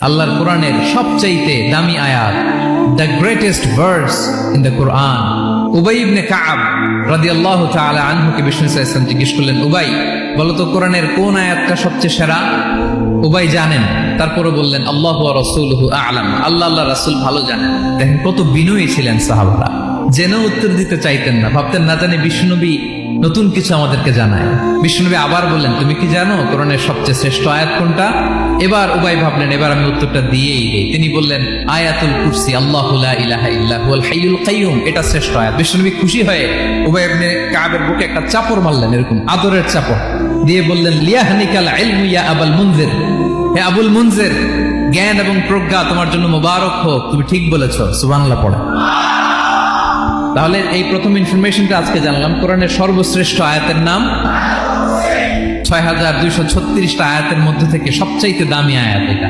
আল্লাহর কোরআনের সবচাইতে দামি আয়াত, the greatest verse in the Quran. Ubayy ibn Kab রাদিয়াল্লাহু তাআলা আনহুকে বিষ্ণু সাল্লাল্লাহু আলাইহি ওয়াসাল্লাম জিজ্ঞেস করলেন, উবাই বলো তো কোরআনের কোন আয়াতটা সবচেয়ে সেরা? উবাই জানেন, তারপরে বললেন আল্লাহু ওয়া রাসূলুহু আ'লাম, আল্লাহ আল্লাহ রাসূল ভালো জানেন। দেখেন কত বিনয়ী ছিলেন সাহাবারা, জেনেও উত্তর দিতে চাইতেন না, ভাবতেন না জানি বিষ্ণুনবী নতুন কিছু আমাদেরকে জানায়। বিষ্ণুনবী আবার বললেন, তুমি কি জানো কোরআনের সবচেয়ে শ্রেষ্ঠ আয়াত কোনটা? এবার উবাই ভাবলেন এবার আমি উত্তরটা দিয়েই দেই। তিনি বললেন আয়াতুল কুরসি, আল্লাহু লা ইলাহা ইল্লা হুয়াল হাইয়ুল কাইয়ুম, এটা শ্রেষ্ঠ আয়াত। বিষ্ণুনবী খুশি হয়ে উবাই ইবনে কাবের বুকে একটা চাপড় মারলেন, এরকম আদরের চাপড় দিয়ে বললেন, লিয়াহনিকাল ইলমু ইয়া আবুল মুনজির, হে আবুল মুনজির, জ্ঞান এবং প্রজ্ঞা তোমার জন্য মোবারক হোক, তুমি ঠিক বলেছো। সুবহানাল্লাহ পড়ে। তাহলে এই প্রথম ইনফরমেশনটা আজকে জানলাম, কোরআনের সর্বশ্রেষ্ঠ আয়াতের নাম ৬,২৩৬টা আয়াতের মধ্যে থেকে সবচাইতে দামি আয়াত এটা।